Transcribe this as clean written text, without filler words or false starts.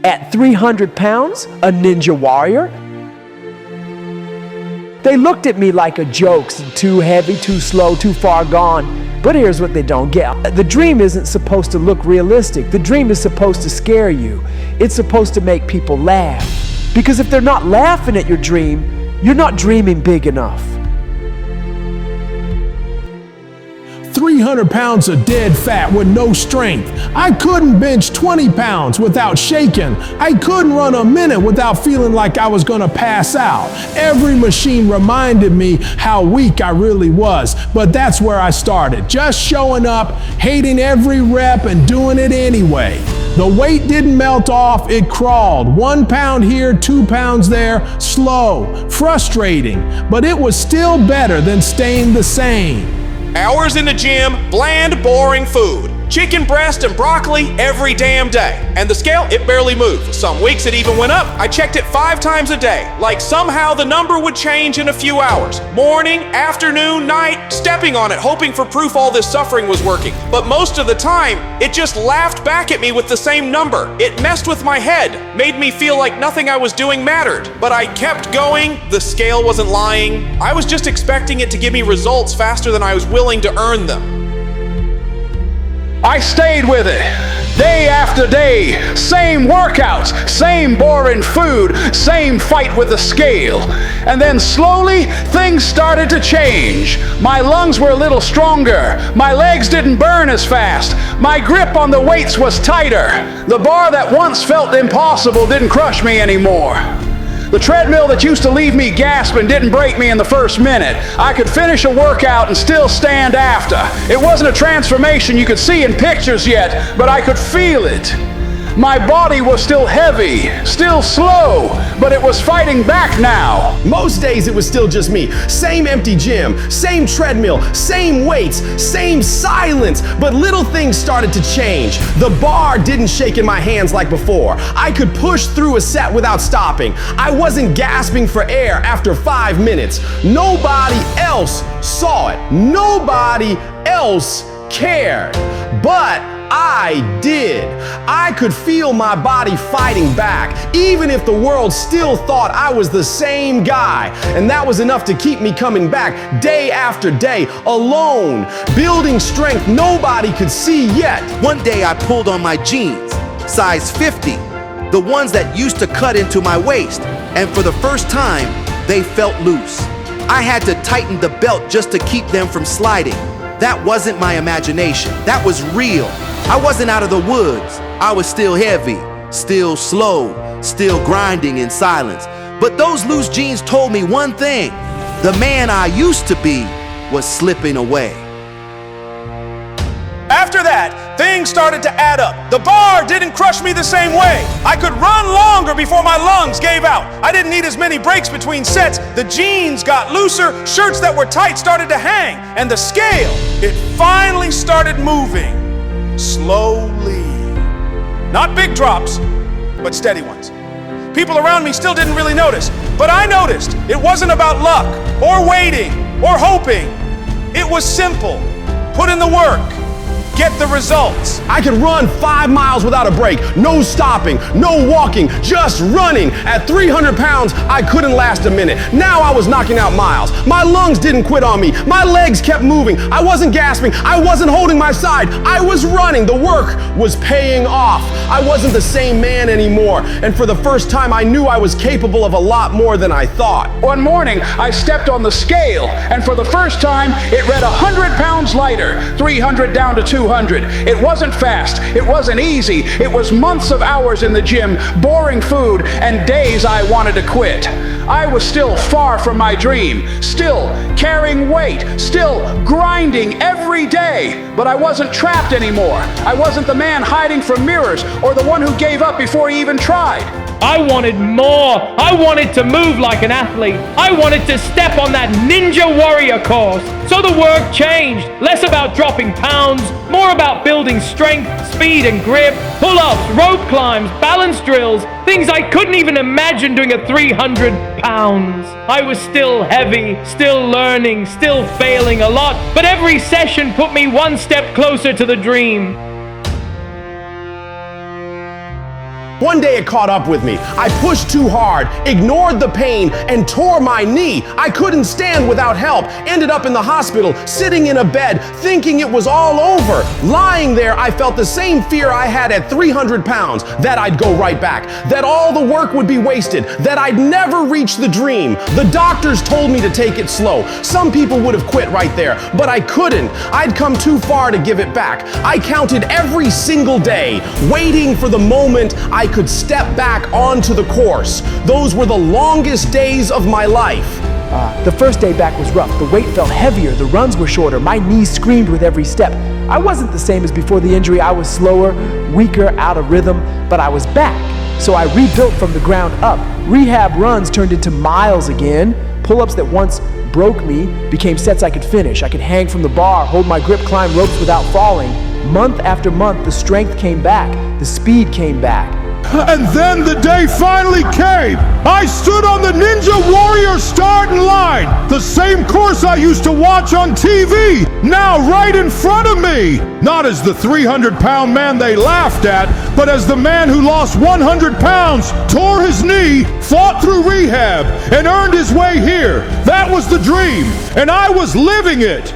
at 300 pounds, a ninja warrior. They looked at me like a joke, too heavy, too slow, too far gone. But here's what they don't get. The dream isn't supposed to look realistic. The dream is supposed to scare you. It's supposed to make people laugh. Because if they're not laughing at your dream, you're not dreaming big enough. 300 pounds of dead fat with no strength. I couldn't bench 20 pounds without shaking. I couldn't run a minute without feeling like I was gonna pass out. Every machine reminded me how weak I really was, but that's where I started. Just showing up, hating every rep and doing it anyway. The weight didn't melt off, it crawled. 1 pound here, 2 pounds there, slow, frustrating, but it was still better than staying the same. Hours in the gym, bland, boring food. Chicken breast and broccoli every damn day. And the scale, it barely moved. Some weeks it even went up. I checked it 5 times a day. Like somehow the number would change in a few hours. Morning, afternoon, night, stepping on it, hoping for proof all this suffering was working. But most of the time, it just laughed back at me with the same number. It messed with my head, made me feel like nothing I was doing mattered. But I kept going. The scale wasn't lying. I was just expecting it to give me results faster than I was willing to earn them. I stayed with it, day after day, same workouts, same boring food, same fight with the scale. And then slowly, things started to change. My lungs were a little stronger, my legs didn't burn as fast, my grip on the weights was tighter. The bar that once felt impossible didn't crush me anymore. The treadmill that used to leave me gasping didn't break me in the first minute. I could finish a workout and still stand after. It wasn't a transformation you could see in pictures yet, but I could feel it. My body was still heavy, still slow, but it was fighting back now. Most days it was still just me. Same empty gym, same treadmill, same weights, same silence. But little things started to change. The bar didn't shake in my hands like before. I could push through a set without stopping. I wasn't gasping for air after 5 minutes. Nobody else saw it. Nobody else cared. But I did. I could feel my body fighting back, even if the world still thought I was the same guy. And that was enough to keep me coming back day after day, alone, building strength nobody could see yet. One day I pulled on my jeans, size 50, the ones that used to cut into my waist, and for the first time, they felt loose. I had to tighten the belt just to keep them from sliding. That wasn't my imagination, that was real. I wasn't out of the woods. I was still heavy, still slow, still grinding in silence. But those loose jeans told me one thing. The man I used to be was slipping away. After that, things started to add up. The bar didn't crush me the same way. I could run longer before my lungs gave out. I didn't need as many breaks between sets. The jeans got looser, shirts that were tight started to hang, and the scale, it finally started moving. Slowly. Not big drops, but steady ones. People around me still didn't really notice, but I noticed. It wasn't about luck, or waiting, or hoping. It was simple. Put in the work. Get the results. I could run 5 miles without a break, no stopping, no walking, just running. At 300 pounds, I couldn't last a minute. Now I was knocking out miles. My lungs didn't quit on me. My legs kept moving. I wasn't gasping. I wasn't holding my side. I was running. The work was paying off. I wasn't the same man anymore. And for the first time, I knew I was capable of a lot more than I thought. One morning, I stepped on the scale, and for the first time, it read 100 pounds lighter, 300 down to 200. It wasn't fast, it wasn't easy, it was months of hours in the gym, boring food, and days I wanted to quit. I was still far from my dream, still carrying weight, still grinding every day, but I wasn't trapped anymore. I wasn't the man hiding from mirrors or the one who gave up before he even tried. I wanted more. I wanted to move like an athlete. I wanted to step on that ninja warrior course. So the work changed. Less about dropping pounds, more about building strength, speed, and grip. Pull-ups, rope climbs, balance drills, things I couldn't even imagine doing at 300 pounds. I was still heavy, still learning, still failing a lot, but every session put me one step closer to the dream. One day it caught up with me. I pushed too hard, ignored the pain, and tore my knee. I couldn't stand without help. Ended up in the hospital, sitting in a bed, thinking it was all over. Lying there, I felt the same fear I had at 300 pounds, that I'd go right back, that all the work would be wasted, that I'd never reach the dream. The doctors told me to take it slow. Some people would have quit right there, but I couldn't. I'd come too far to give it back. I counted every single day, waiting for the moment I could step back onto the course. Those were the longest days of my life. The first day back was rough. The weight felt heavier, the runs were shorter, my knees screamed with every step. I wasn't the same as before the injury. I was slower, weaker, out of rhythm, but I was back. So I rebuilt from the ground up. Rehab runs turned into miles again. Pull-ups that once broke me became sets I could finish. I could hang from the bar, hold my grip, climb ropes without falling. Month after month, the strength came back, the speed came back. And then the day finally came. I stood on the Ninja Warrior starting line. The same course I used to watch on TV, now right in front of me. Not as the 300-pound man they laughed at, but as the man who lost 100 pounds, tore his knee, fought through rehab, and earned his way here. That was the dream, and I was living it.